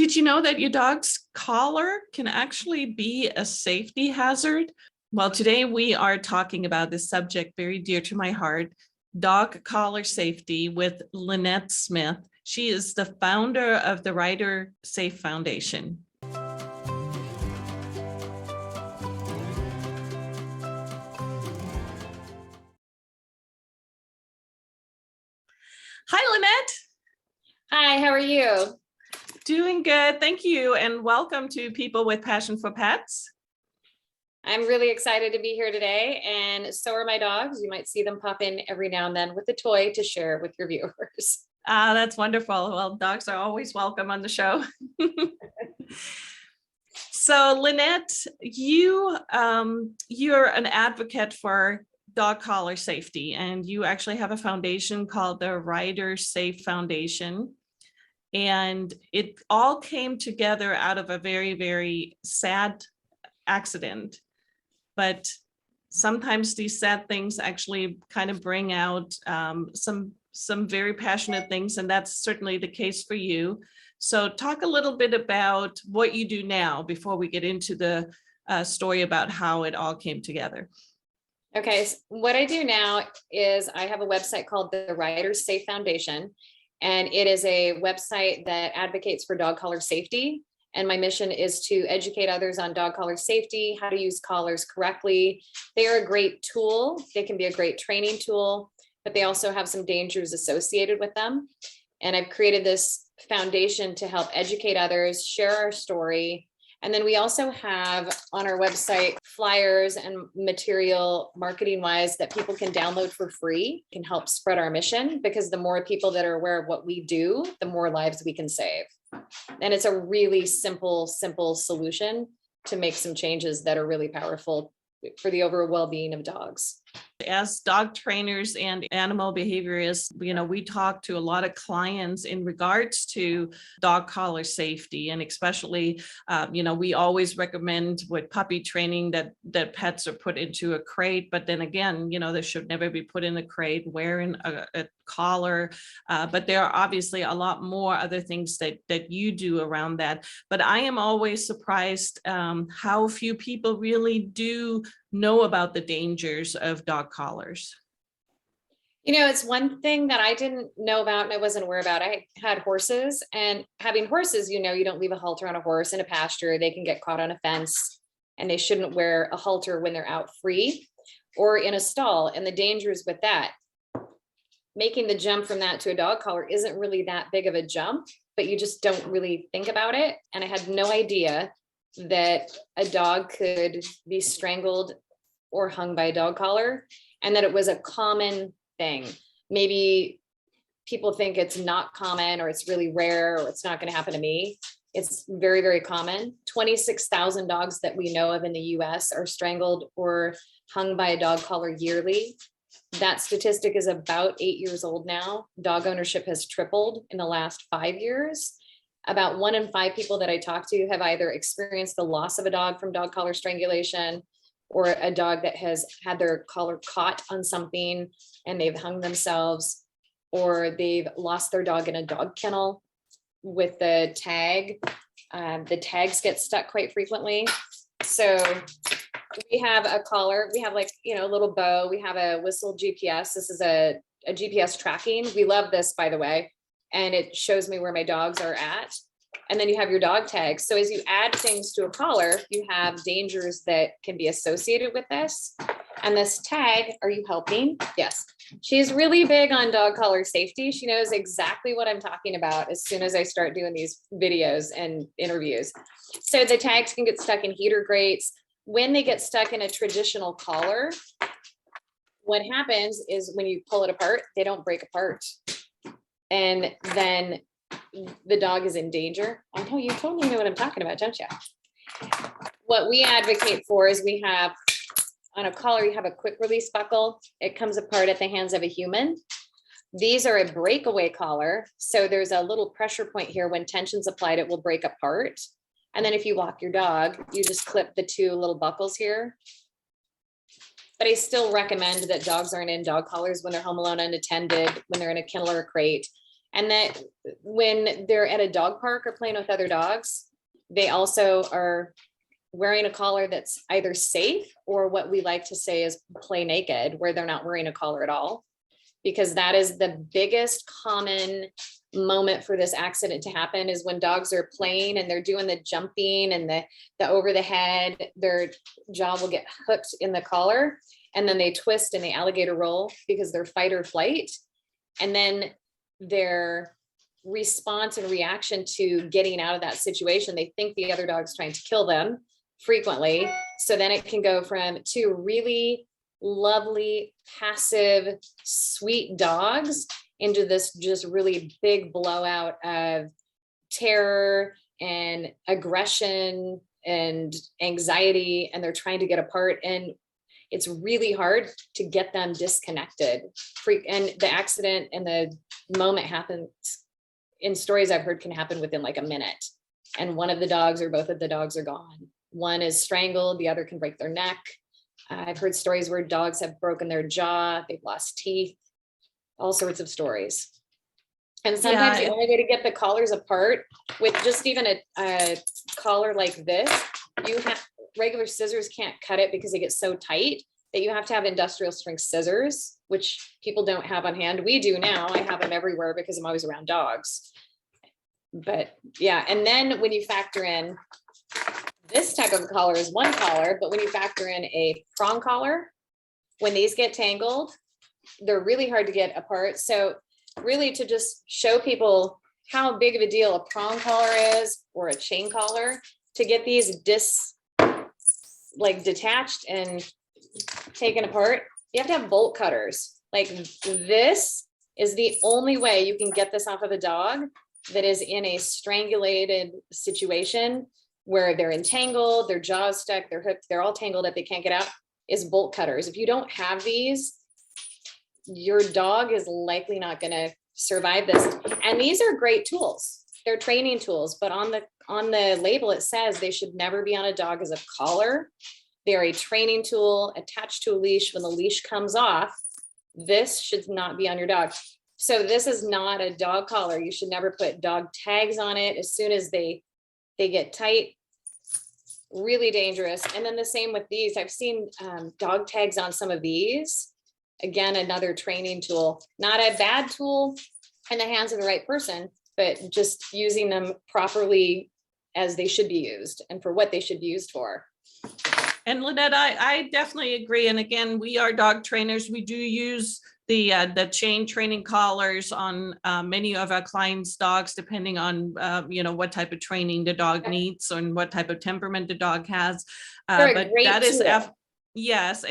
Did you know that your dog's collar can actually be a safety hazard? Well, today we are talking about this subject very dear to my heart, dog collar safety, with Lynette Smith. She is the founder of the Ryder Safe Foundation. Hi, Lynette. Hi, how are you? Doing good, thank you, and welcome to People with Passion for Pets. I'm really excited to be here today, and so are my dogs. You might see them pop in every now and then with a toy to share with your viewers. That's wonderful. Well, dogs are always welcome on the show. So, Lynette, you're an advocate for dog collar safety, and you actually have a foundation called the Ryder Safe Foundation. And it all came together out of a very, very sad accident. But sometimes these sad things actually kind of bring out some very passionate things, and that's certainly the case for you. So talk a little bit about what you do now before we get into the story about how it all came together. Okay, so what I do now is I have a website called the Ryder Safe Foundation, and it is a website that advocates for dog collar safety. And my mission is to educate others on dog collar safety, how to use collars correctly. They are a great tool. They can be a great training tool, but they also have some dangers associated with them. And I've created this foundation to help educate others, share our story. And then we also have on our website flyers and material marketing wise that people can download for free, can help spread our mission, because the more people that are aware of what we do, the more lives we can save. And it's a really simple solution to make some changes that are really powerful for the overall well-being of dogs. As dog trainers and animal behaviorists, we talk to a lot of clients in regards to dog collar safety, and especially, we always recommend with puppy training that pets are put into a crate, but then again, they should never be put in a crate wearing a collar, but there are obviously a lot more other things that you do around that. But I am always surprised how few people really do know about the dangers of dog collars. It's one thing that I didn't know about and I wasn't aware about. I had horses, and having horses, you don't leave a halter on a horse in a pasture. They can get caught on a fence, and they shouldn't wear a halter when they're out free or in a stall. And the dangers with that, making the jump from that to a dog collar isn't really that big of a jump, but you just don't really think about it. And I had no idea that a dog could be strangled or hung by a dog collar, and that it was a common thing. Maybe people think it's not common, or it's really rare, or it's not going to happen to me. It's very, very common. 26,000 dogs that we know of in the US are strangled or hung by a dog collar yearly. That statistic is about 8 years old now. Dog ownership has tripled in the last 5 years. About 1 in 5 people that I talk to have either experienced the loss of a dog from dog collar strangulation, or a dog that has had their collar caught on something and they've hung themselves, or they've lost their dog in a dog kennel with the tag. The tags get stuck quite frequently. So we have a collar, we have a little bow, we have a whistle GPS. This is a GPS tracking. We love this, by the way. And it shows me where my dogs are at. And then you have your dog tags. So as you add things to a collar, you have dangers that can be associated with this. And this tag, are you helping? Yes. She's really big on dog collar safety. She knows exactly what I'm talking about as soon as I start doing these videos and interviews. So the tags can get stuck in heater grates. When they get stuck in a traditional collar, what happens is when you pull it apart, they don't break apart. And then the dog is in danger. I know you totally know what I'm talking about, don't you? What we advocate for is we have on a collar, you have a quick release buckle. It comes apart at the hands of a human. These are a breakaway collar. So there's a little pressure point here. When tension's applied, it will break apart. And then if you walk your dog, you just clip the 2 little buckles here. But I still recommend that dogs aren't in dog collars when they're home alone unattended, when they're in a kennel or a crate. And that when they're at a dog park or playing with other dogs, they also are wearing a collar that's either safe or what we like to say is play naked, where they're not wearing a collar at all. Because that is the biggest common moment for this accident to happen, is when dogs are playing and they're doing the jumping and the over the head, their jaw will get hooked in the collar, and then they twist and they alligator roll because they're fight or flight. And then their response and reaction to getting out of that situation, they think the other dog's trying to kill them frequently. So then it can go from two really lovely, passive, sweet dogs into this just really big blowout of terror and aggression and anxiety, and they're trying to get apart. And it's really hard to get them disconnected. And the accident and the moment happens, in stories I've heard, can happen within like a minute. And one of the dogs or both of the dogs are gone. One is strangled, the other can break their neck. I've heard stories where dogs have broken their jaw, they've lost teeth, all sorts of stories. And sometimes the only way to get the collars apart with just even a collar like this, you have regular scissors can't cut it because they get so tight that you have to have industrial strength scissors, which people don't have on hand. We do now. I have them everywhere because I'm always around dogs. But yeah, and then when you factor in this type of collar is one collar, but when you factor in a prong collar, when these get tangled, they're really hard to get apart. So really, to just show people how big of a deal a prong collar is, or a chain collar, to get these detached and taken apart, you have to have bolt cutters. Like, this is the only way you can get this off of a dog that is in a strangulated situation where they're entangled, their jaws stuck, they're hooked, they're all tangled up, they can't get out, is bolt cutters. If you don't have these, your dog is likely not going to survive this. And these are great tools. They're training tools, but on the label, it says they should never be on a dog as a collar. They're a training tool attached to a leash. When the leash comes off, this should not be on your dog. So this is not a dog collar. You should never put dog tags on it. As soon as they get tight, really dangerous. And then the same with these. I've seen dog tags on some of these. Again, another training tool, not a bad tool in the hands of the right person, but just using them properly as they should be used and for what they should be used for. And Lynette, I definitely agree. And again, we are dog trainers. We do use the chain training collars on many of our clients' dogs, depending on what type of training the dog needs and what type of temperament the dog has. But that is yes,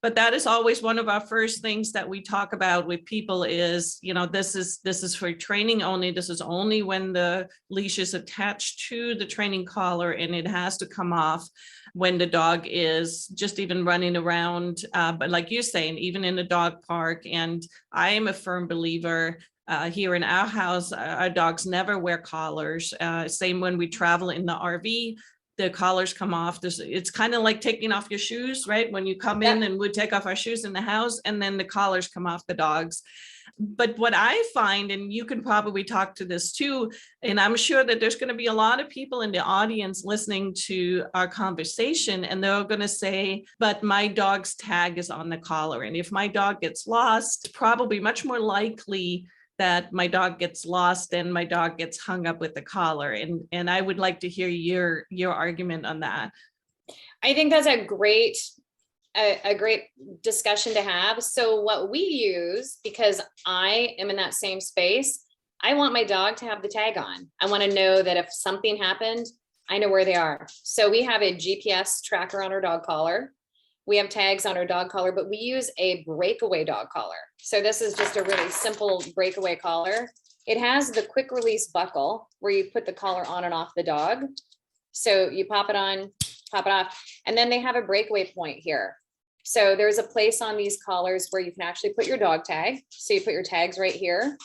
but that is always one of our first things that we talk about with people is, this is for training only. This is only when the leash is attached to the training collar, and it has to come off when the dog is just even running around. But like you're saying, even in the dog park. And I am a firm believer here in our house, our dogs never wear collars. Same when we travel in the RV. The collars come off. It's kind of like taking off your shoes, right? When you come in and we take off our shoes in the house, and then the collars come off the dogs. But what I find, and you can probably talk to this too, and I'm sure that there's going to be a lot of people in the audience listening to our conversation, and they're going to say, but my dog's tag is on the collar. And if my dog gets lost, probably much more likely that my dog gets lost and my dog gets hung up with the collar. And I would like to hear your argument on that. I think that's a great discussion to have. So what we use, because I am in that same space, I want my dog to have the tag on. I want to know that if something happened, I know where they are. So we have a GPS tracker on our dog collar. We have tags on our dog collar, but we use a breakaway dog collar. So this is just a really simple breakaway collar. It has the quick release buckle where you put the collar on and off the dog. So you pop it on, pop it off, and then they have a breakaway point here. So there's a place on these collars where you can actually put your dog tag. So you put your tags right here.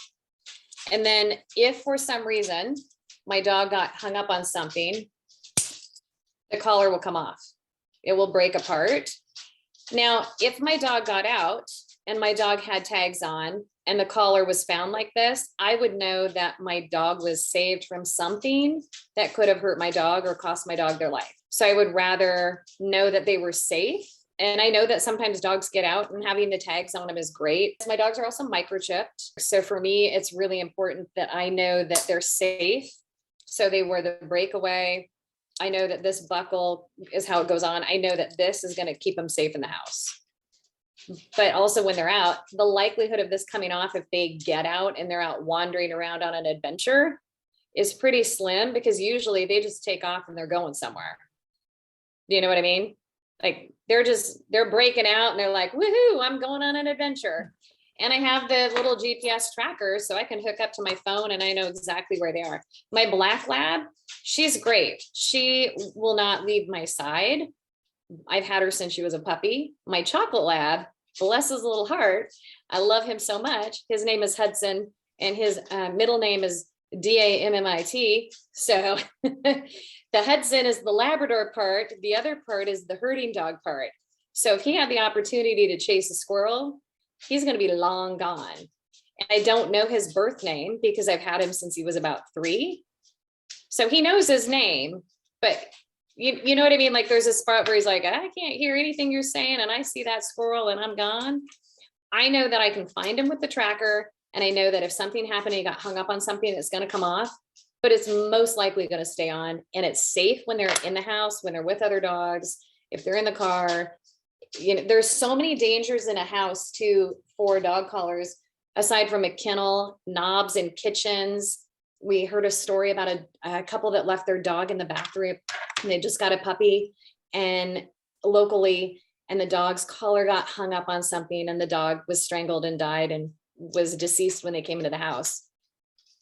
And then if for some reason my dog got hung up on something, the collar will come off. It will break apart. Now, if my dog got out and my dog had tags on, and the collar was found like this, I would know that my dog was saved from something that could have hurt my dog or cost my dog their life. So I would rather know that they were safe. And I know that sometimes dogs get out, and having the tags on them is great. My dogs are also microchipped. So for me, it's really important that I know that they're safe. So they wear the breakaway. I know that this buckle is how it goes on. I know that this is going to keep them safe in the house. But also when they're out, the likelihood of this coming off if they get out and they're out wandering around on an adventure is pretty slim, because usually they just take off and they're going somewhere. Do you know what I mean? Like they're breaking out and they're like, woohoo, I'm going on an adventure. And I have the little GPS tracker, so I can hook up to my phone and I know exactly where they are. My black lab, she's great. She will not leave my side. I've had her since she was a puppy. My chocolate lab, bless his little heart, I love him so much. His name is Hudson, and his middle name is Dammit. So the Hudson is the Labrador part. The other part is the herding dog part. So if he had the opportunity to chase a squirrel, he's going to be long gone. And I don't know his birth name because I've had him since he was about 3. So he knows his name, but you know what I mean? Like there's a spot where he's like, I can't hear anything you're saying. And I see that squirrel and I'm gone. I know that I can find him with the tracker. And I know that if something happened, he got hung up on something, it's going to come off, but it's most likely going to stay on. And it's safe when they're in the house, when they're with other dogs, if they're in the car. You know, there's so many dangers in a house too for dog collars, aside from a kennel, knobs in kitchens. We heard a story about a couple that left their dog in the bathroom, and they just got a puppy, and locally, and the dog's collar got hung up on something, and the dog was strangled and died and was deceased when they came into the house.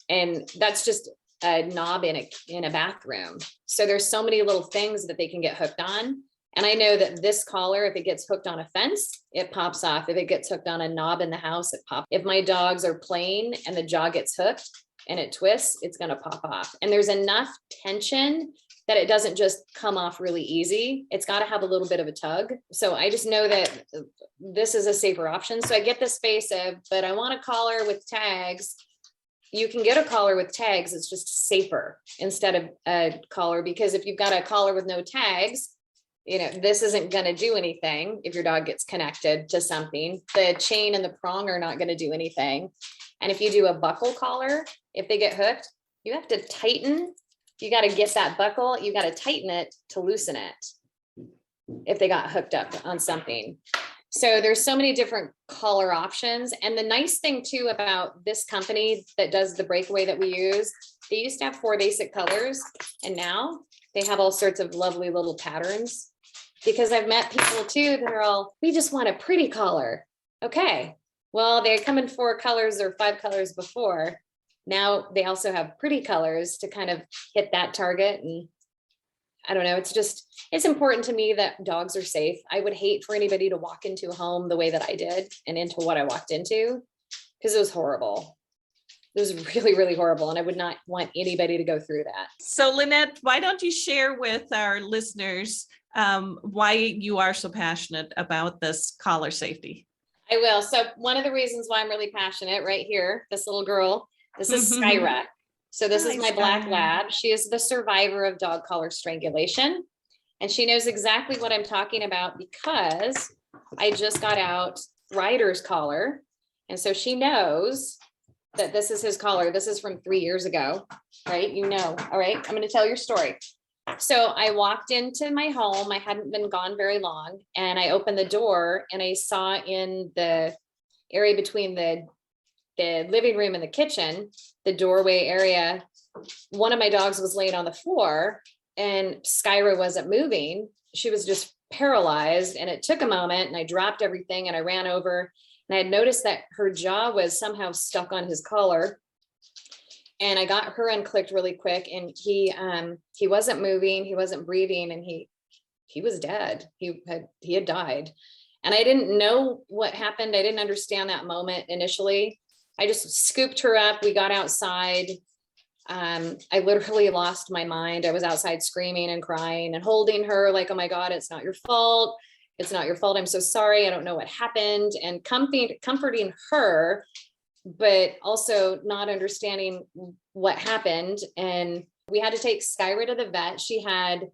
And that's just a knob in a bathroom. So there's so many little things that they can get hooked on. And I know that this collar, if it gets hooked on a fence, it pops off. If it gets hooked on a knob in the house, it pops. If my dogs are playing and the jaw gets hooked and it twists, it's going to pop off. And there's enough tension that it doesn't just come off really easy. It's got to have a little bit of a tug. So I just know that this is a safer option. So I get the space of, but I want a collar with tags. You can get a collar with tags. It's just safer instead of a collar, because if you've got a collar with no tags, you know, this isn't going to do anything. If your dog gets connected to something, the chain and the prong are not going to do anything. And if you do a buckle collar, if they get hooked, you have to tighten. You got to get that buckle. You got to tighten it to loosen it if they got hooked up on something. So there's so many different collar options. And the nice thing too about this company that does the breakaway that we use, they used to have 4 basic colors, and now they have all sorts of lovely little patterns. Because I've met people too that are all, we just want a pretty collar. Okay, well, they come in 4 colors or 5 colors before. Now they also have pretty colors to kind of hit that target. And I don't know, it's important to me that dogs are safe. I would hate for anybody to walk into a home the way that I did and into what I walked into, because it was horrible. It was really, really horrible. And I would not want anybody to go through that. So Lynette, why don't you share with our listeners why you are so passionate about this collar safety? I will. So one of the reasons why I'm really passionate right here, this little girl, this is Skylar. So this is my black lab. She is the survivor of dog collar strangulation. And she knows exactly what I'm talking about because I just got out Ryder's collar. And so she knows that this is his collar. This is from 3 years ago, right? You know, all right, I'm going to tell your story. So I walked into my home. I hadn't been gone very long, and I opened the door and I saw in the area between the living room and the kitchen, the doorway area, one of my dogs was laying on the floor, and Skylar wasn't moving. She was just paralyzed, and it took a moment, and I dropped everything and I ran over. And I had noticed that her jaw was somehow stuck on his collar, and I got her unclicked really quick, and he wasn't moving, he wasn't breathing, and he was dead. He had died. And I didn't know what happened. I didn't understand that moment initially. I just scooped her up. We got outside. I literally lost my mind. I was outside screaming and crying and holding her like, oh my God, it's not your fault. It's not your fault. I'm so sorry. I don't know what happened. And comforting her, but also not understanding what happened. And we had to take Skylar to the vet. She had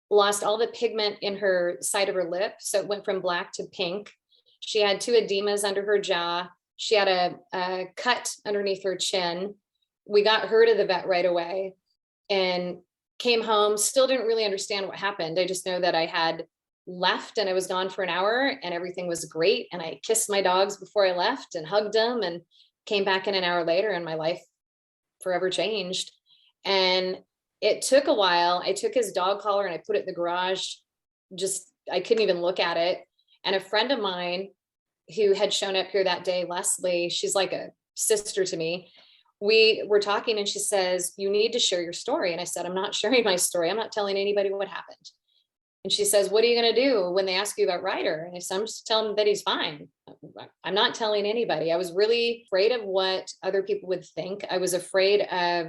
lost all the pigment in her side of her lip. So it went from black to pink. She had 2 edemas under her jaw. She had a cut underneath her chin. We got her to the vet right away and came home. Still didn't really understand what happened. I just know that I had left and I was gone for an hour and everything was great. And I kissed my dogs before I left and hugged them and came back in an hour later and my life forever changed. And it took a while. I took his dog collar and I put it in the garage. I couldn't even look at it. And a friend of mine who had shown up here that day, Leslie, she's like a sister to me. We were talking and she says, you need to share your story. And I said, I'm not sharing my story. I'm not telling anybody what happened. And she says, what are you going to do when they ask you about Ryder? And I said, I'm just telling them that he's fine. I'm not telling anybody. I was really afraid of what other people would think. I was afraid of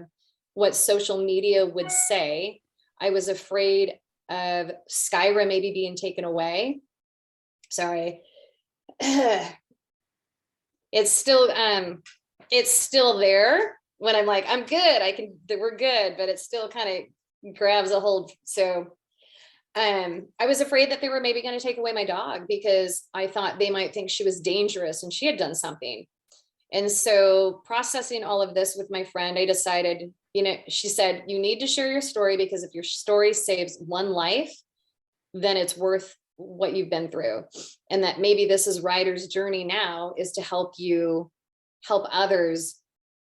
what social media would say. I was afraid of Skyra maybe being taken away. Sorry. It's still there when I'm like, I'm good. We're good, but it still kind of grabs a hold. So I was afraid that they were maybe going to take away my dog because I thought they might think she was dangerous and she had done something. And so processing all of this with my friend, I decided, she said, you need to share your story because if your story saves one life, then it's worth what you've been through. And that maybe this is Ryder's journey now, is to help others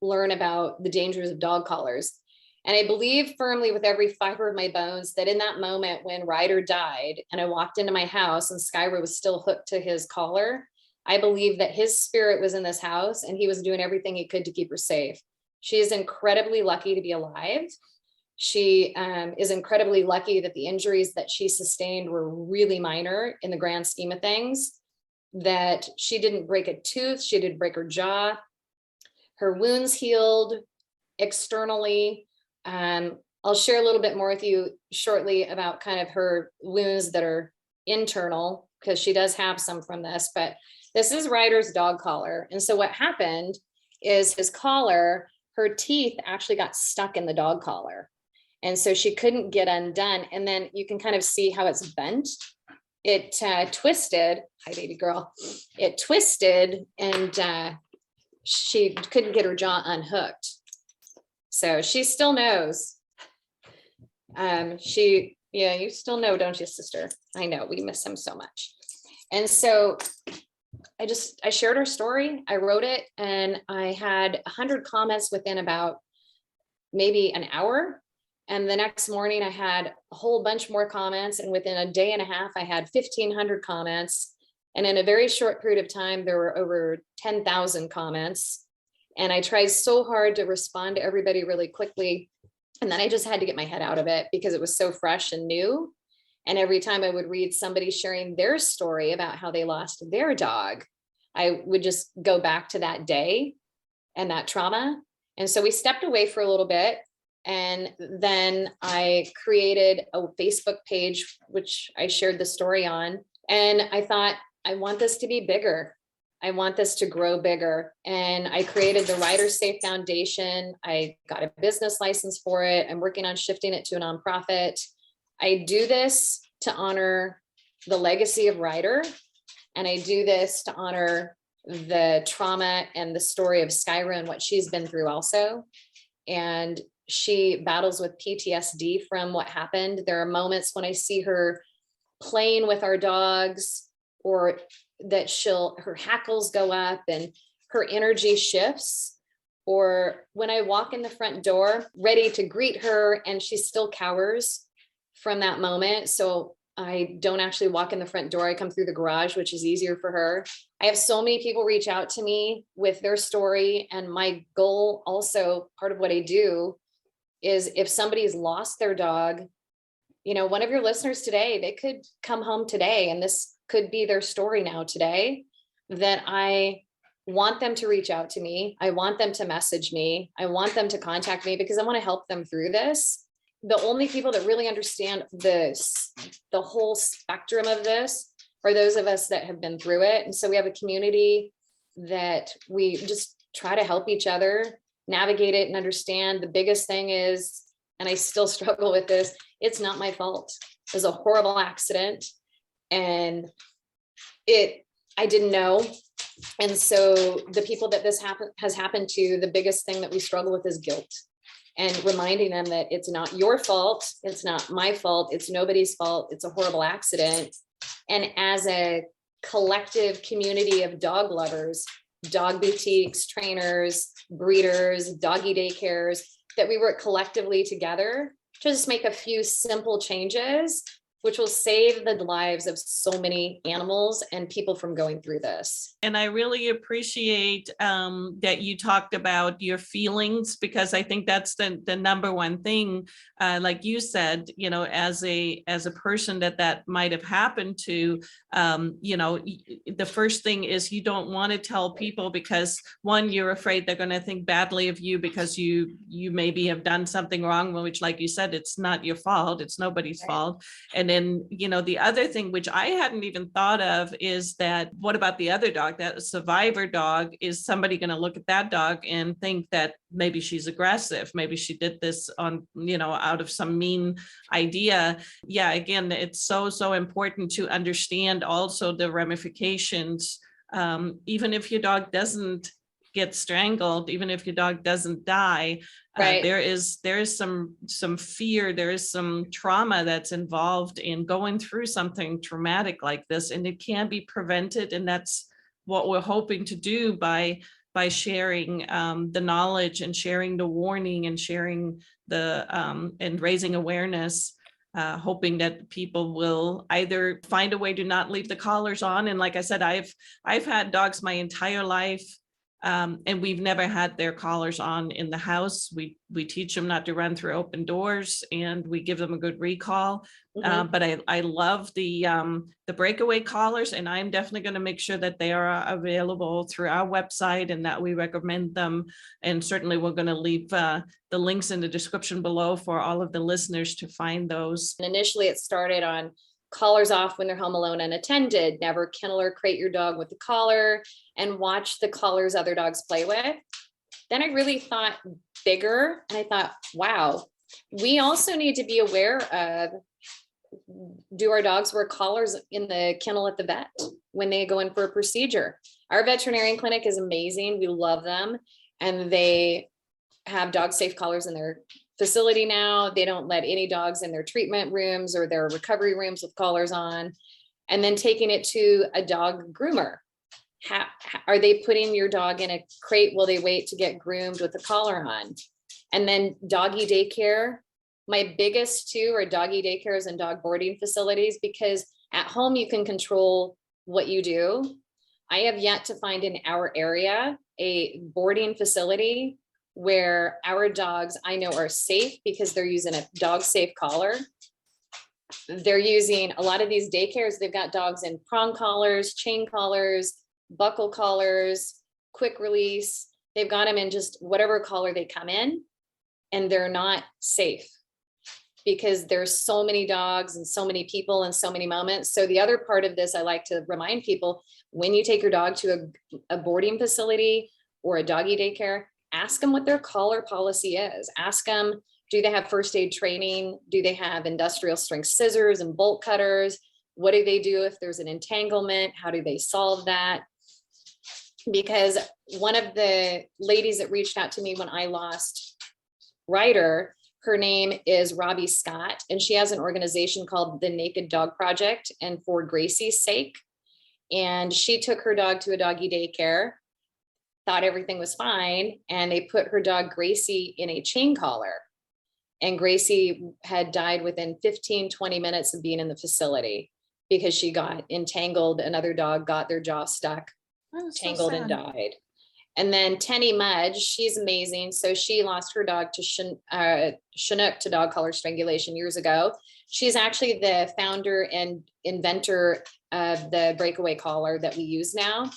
learn about the dangers of dog collars. And I believe firmly with every fiber of my bones that in that moment when Ryder died and I walked into my house and Skylar was still hooked to his collar, I believe that his spirit was in this house and he was doing everything he could to keep her safe. She is incredibly lucky to be alive. She is incredibly lucky that the injuries that she sustained were really minor in the grand scheme of things, that she didn't break a tooth, she didn't break her jaw. Her wounds healed externally. I'll share a little bit more with you shortly about kind of her wounds that are internal, because she does have some from this, but this is Ryder's dog collar. And so what happened is his collar, her teeth actually got stuck in the dog collar. And so she couldn't get undone. And then you can kind of see how it's bent. It twisted. Hi, baby girl. It twisted and she couldn't get her jaw unhooked. So she still knows. Yeah, you still know, don't you, sister? I know, we miss him so much. And so I shared her story. I wrote it and I had 100 comments within about maybe an hour. And the next morning I had a whole bunch more comments. And within a day and a half, I had 1,500 comments. And in a very short period of time, there were over 10,000 comments. And I tried so hard to respond to everybody really quickly. And then I just had to get my head out of it because it was so fresh and new. And every time I would read somebody sharing their story about how they lost their dog, I would just go back to that day and that trauma. And so we stepped away for a little bit. And then I created a Facebook page, which I shared the story on. And I thought, I want this to be bigger. I want this to grow bigger. And I created the Ryder Safe Foundation. I got a business license for it. I'm working on shifting it to a nonprofit. I do this to honor the legacy of Ryder. And I do this to honor the trauma and the story of Skylar and what she's been through also. And she battles with PTSD from what happened. There are moments when I see her playing with our dogs, or that her hackles go up and her energy shifts, or when I walk in the front door ready to greet her and she still cowers from that moment. So I don't actually walk in the front door. I come through the garage, which is easier for her. I have so many people reach out to me with their story. And my goal also, part of what I do is if somebody's lost their dog, one of your listeners today, they could come home today and this could be their story now today, that I want them to reach out to me. I want them to message me. I want them to contact me because I want to help them through this. The only people that really understand the whole spectrum of this are those of us that have been through it. And so we have a community that we just try to help each other navigate it and understand. The biggest thing is, and I still struggle with this, it's not my fault. It was a horrible accident, and I didn't know. And so the people that this has happened to, the biggest thing that we struggle with is guilt, and reminding them that it's not your fault. It's not my fault. It's nobody's fault. It's a horrible accident. And as a collective community of dog lovers, dog boutiques, trainers, breeders, doggy daycares, that we work collectively together to just make a few simple changes, which will save the lives of so many animals and people from going through this. And I really appreciate that you talked about your feelings, because I think that's the number one thing. Like you said, you know, as a person that might have happened to, you know, the first thing is you don't want to tell people, because one, you're afraid they're going to think badly of you because you maybe have done something wrong, which, like you said, it's not your fault. It's nobody's fault. And then, you know, the other thing, which I hadn't even thought of, is that what about the other dog, that survivor dog? Is somebody going to look at that dog and think that maybe she's aggressive? Maybe she did this on, you know, out of some mean idea. Yeah, again, it's so important to understand also the ramifications. Even if your dog doesn't get strangled, even if your dog doesn't die, Right. there is some fear, there is some trauma that's involved in going through something traumatic like this, and it can be prevented. And that's what we're hoping to do by sharing the knowledge and sharing the warning and sharing the and raising awareness. Hoping that people will either find a way to not leave the collars on. And like I said, I've had dogs my entire life, and we've never had their collars on in the house. We teach them not to run through open doors, and we give them a good recall. But I love the breakaway collars, and I'm definitely going to make sure that they are available through our website and that we recommend them. And certainly we're going to leave the links in the description below for all of the listeners to find those. And initially it started on collars off when they're home alone unattended, never kennel or crate your dog with the collar, and watch the collars other dogs play with. Then I really thought bigger, and I thought, wow, we also need to be aware of, do our dogs wear collars in the kennel at the vet when they go in for a procedure? Our veterinarian clinic is amazing. We love them, and they have dog safe collars in their facility now. They don't let any dogs in their treatment rooms or their recovery rooms with collars on. And then taking it to a dog groomer. Are they putting your dog in a crate while they wait to get groomed with a collar on? And then doggy daycare. My biggest two are doggy daycares and dog boarding facilities, because at home you can control what you do. I have yet to find in our area a boarding facility where our dogs, I know, are safe because they're using a dog safe collar. They're using a lot of these daycares. They've got dogs in prong collars, chain collars, buckle collars, quick release. They've got them in just whatever collar they come in, and they're not safe because there's so many dogs and so many people and so many moments. So the other part of this, I like to remind people, when you take your dog to a boarding facility or a doggy daycare, ask them what their collar policy is. Ask them, do they have first aid training? Do they have industrial strength scissors and bolt cutters? What do they do if there's an entanglement? How do they solve that? Because one of the ladies that reached out to me when I lost Ryder, her name is Robbie Scott, and she has an organization called the Naked Dog Project, and for Gracie's sake. And she took her dog to a doggy daycare, thought everything was fine, and they put her dog Gracie in a chain collar. And Gracie had died within 15-20 minutes of being in the facility because she got entangled. Another dog got their jaw stuck, tangled, and died. And then Tenny Mudge, she's amazing. So she lost her dog to Chinook to dog collar strangulation years ago. She's actually the founder and inventor of the breakaway collar that we use now.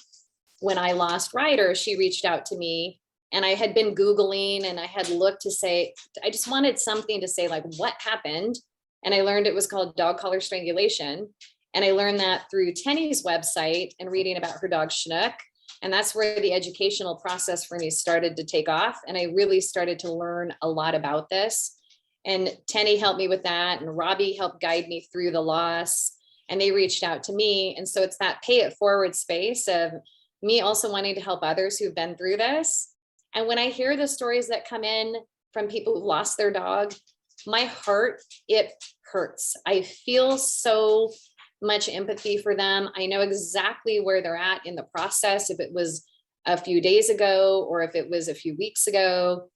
When I lost Ryder, she reached out to me, and I had been Googling and I had looked to say, I just wanted something to say, like, what happened? And I learned it was called dog collar strangulation. And I learned that through Tenny's website and reading about her dog Chinook. And that's where the educational process for me started to take off. And I really started to learn a lot about this. And Tenny helped me with that. And Robbie helped guide me through the loss. And they reached out to me. And so it's that pay it forward space of me also wanting to help others who've been through this. And when I hear the stories that come in from people who lost their dog, my heart, it hurts. I feel so much empathy for them. I know exactly where they're at in the process. If it was a few days ago, or if it was a few weeks ago,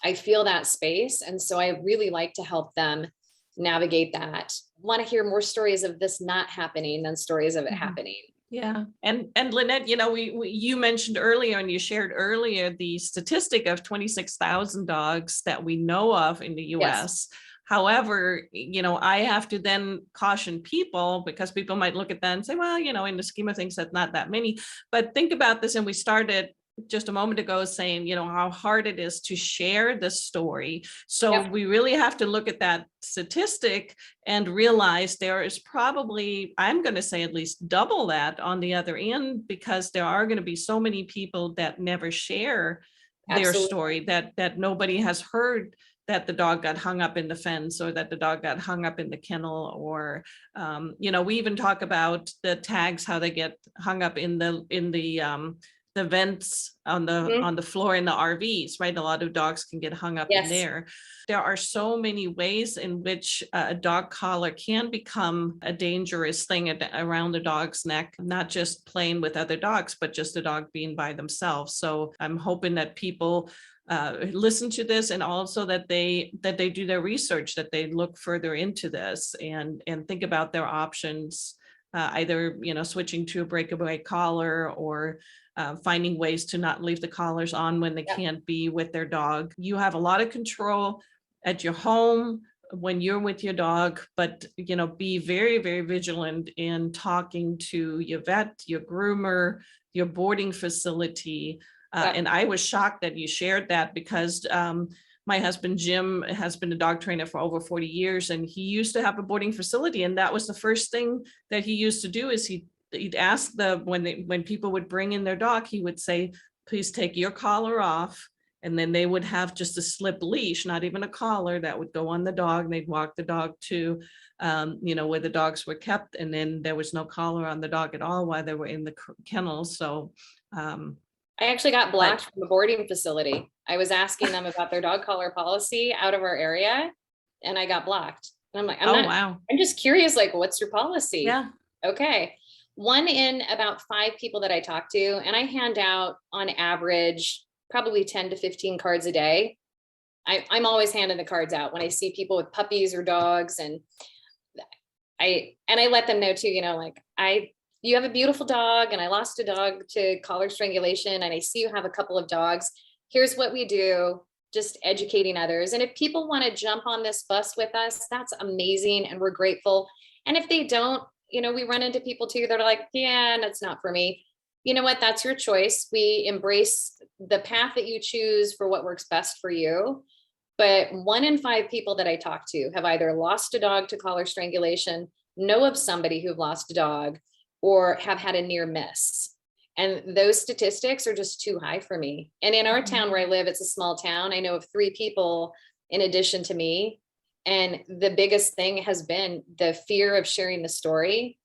I feel that space. And so I really like to help them navigate that. Want to hear more stories of this not happening than stories of it happening. Yeah. And Lynette, you know, you mentioned earlier and you shared earlier the statistic of 26,000 dogs that we know of in the US. Yes. However, you know, I have to then caution people, because people might look at that and say, well, you know, in the scheme of things, that's not that many. But think about this. And we started just a moment ago saying, you know, how hard it is to share the story. So we really have to look at that statistic and realize there is probably, I'm going to say at least double that on the other end, because there are going to be so many people that never share their story, that nobody has heard that the dog got hung up in the fence, or that the dog got hung up in the kennel, or, you know, we even talk about the tags, how they get hung up in the vents on the floor in the RVs, right? A lot of dogs can get hung up in there. There are so many ways in which a dog collar can become a dangerous thing around the dog's neck, not just playing with other dogs, but just the dog being by themselves. So I'm hoping that people listen to this, and also that they do their research, that they look further into this and think about their options, either, you know, switching to a breakaway collar, or finding ways to not leave the collars on when they can't be with their dog. You have a lot of control at your home when you're with your dog, but, you know, be very, very vigilant in talking to your vet, your groomer, your boarding facility. And I was shocked that you shared that, because my husband, Jim, has been a dog trainer for over 40 years, and he used to have a boarding facility. And that was the first thing that he used to do, is he'd ask when people would bring in their dog, he would say, please take your collar off. And then they would have just a slip leash, not even a collar, that would go on the dog. And they'd walk the dog to, you know, where the dogs were kept. And then there was no collar on the dog at all while they were in the kennel. So, I actually got blocked from the boarding facility. I was asking them about their dog collar policy out of our area, and I got blocked. And I'm like, wow. I'm just curious, like, what's your policy? Yeah. Okay. 1 in about 5 people that I talk to, and I hand out on average probably 10 to 15 cards a day. I'm always handing the cards out when I see people with puppies or dogs, and I let them know too, you know, like, you have a beautiful dog, and I lost a dog to collar strangulation, and I see you have a couple of dogs. Here's what we do, just educating others. And if people want to jump on this bus with us, that's amazing, and we're grateful. And if they don't, you know, we run into people too that are like, yeah, that's not for me. You know what? That's your choice. We embrace the path that you choose for what works best for you. But 1 in 5 people that I talk to have either lost a dog to collar strangulation, know of somebody who lost a dog, or have had a near miss. And those statistics are just too high for me. And in our town where I live, it's a small town. I know of 3 people in addition to me. And the biggest thing has been the fear of sharing the story.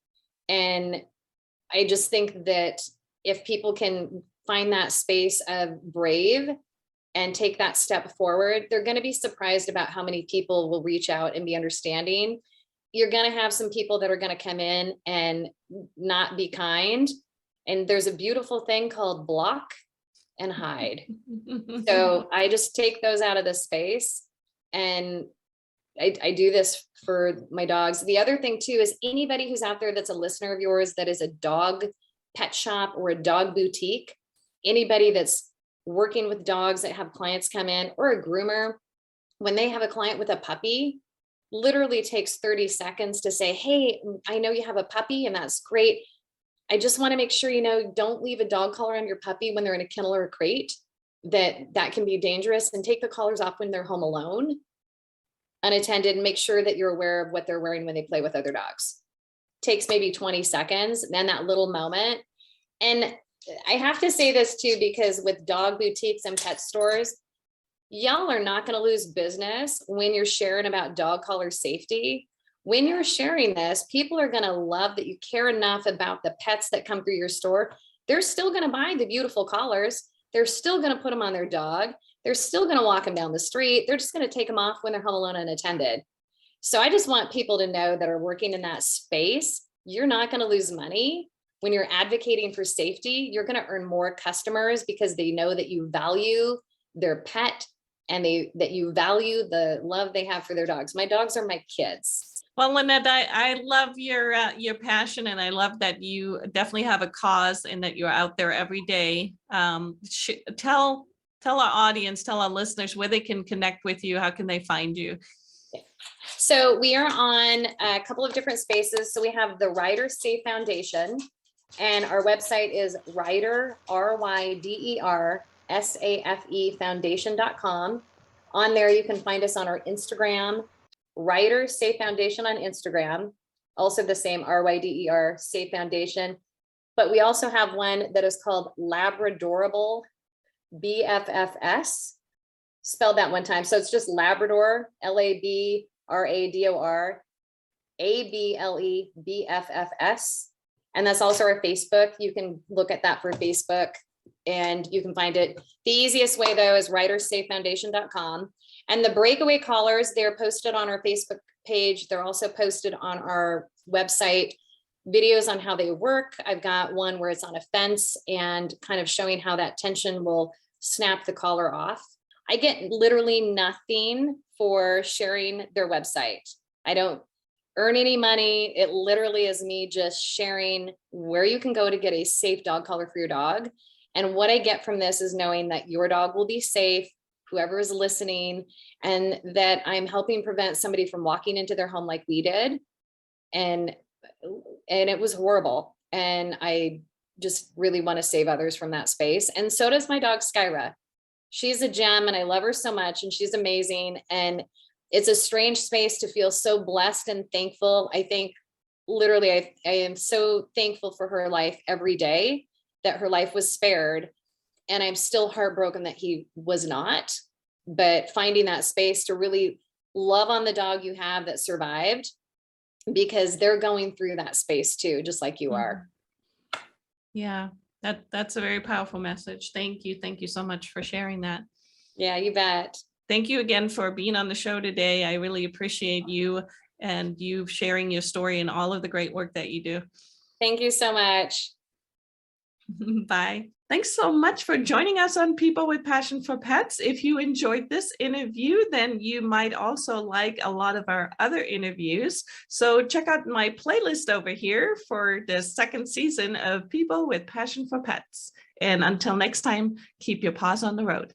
And I just think that if people can find that space of brave and take that step forward, they're going to be surprised about how many people will reach out and be understanding. You're going to have some people that are going to come in and not be kind. And there's a beautiful thing called block and hide. So I just take those out of the space, and I do this for my dogs. The other thing too is anybody who's out there that's a listener of yours that is a dog pet shop or a dog boutique, anybody that's working with dogs that have clients come in, or a groomer, when they have a client with a puppy, literally takes 30 seconds to say, hey, I know you have a puppy, and that's great. I just want to make sure, you know, don't leave a dog collar on your puppy when they're in a kennel or a crate, that can be dangerous, and take the collars off when they're home alone, unattended, and make sure that you're aware of what they're wearing when they play with other dogs. Takes maybe 20 seconds, and then that little moment. And I have to say this too, because with dog boutiques and pet stores, y'all are not going to lose business when you're sharing about dog collar safety. When you're sharing this, people are going to love that you care enough about the pets that come through your store. They're still going to buy the beautiful collars. They're still going to put them on their dog. They're still going to walk them down the street. They're just going to take them off when they're home alone unattended. So I just want people to know that are working in that space, you're not going to lose money. When you're advocating for safety, you're going to earn more customers because they know that you value their pet and that you value the love they have for their dogs. My dogs are my kids. Well, Lynette, I love your passion, and I love that you definitely have a cause and that you're out there every day. Tell our audience, tell our listeners where they can connect with you. How can they find you? So we are on a couple of different spaces. So we have the Ryder Safe Foundation, and our website is Ryder, RYDER SAFE foundation.com. On there, you can find us on our Instagram, Ryder Safe Foundation on Instagram, also the same RYDER Safe Foundation. But we also have one that is called Labradorable BFFS. Spelled that one time. So it's just Labrador, LABRADOR ABLEBFFS. And that's also our Facebook. You can look at that for Facebook and you can find it. The easiest way though is ridersafefoundation.com. And the breakaway collars, they're posted on our Facebook page. They're also posted on our website, videos on how they work. I've got one where it's on a fence and kind of showing how that tension will snap the collar off. I get literally nothing for sharing their website. I don't earn any money. It literally is me just sharing where you can go to get a safe dog collar for your dog. And what I get from this is knowing that your dog will be safe, whoever is listening, and that I'm helping prevent somebody from walking into their home like we did. And it was horrible. And I just really want to save others from that space. And so does my dog, Skylar. She's a gem and I love her so much and she's amazing. And it's a strange space to feel so blessed and thankful. I think literally I am so thankful for her life every day, that her life was spared. And I'm still heartbroken that he was not, but finding that space to really love on the dog you have that survived, because they're going through that space too, just like you are. Yeah, that's a very powerful message. Thank you. Thank you so much for sharing that. Yeah, you bet. Thank you again for being on the show today. I really appreciate you and you sharing your story and all of the great work that you do. Thank you so much. Bye. Thanks so much for joining us on People with Passion for Pets. If you enjoyed this interview, then you might also like a lot of our other interviews. So check out my playlist over here for the second season of People with Passion for Pets. And until next time, keep your paws on the road.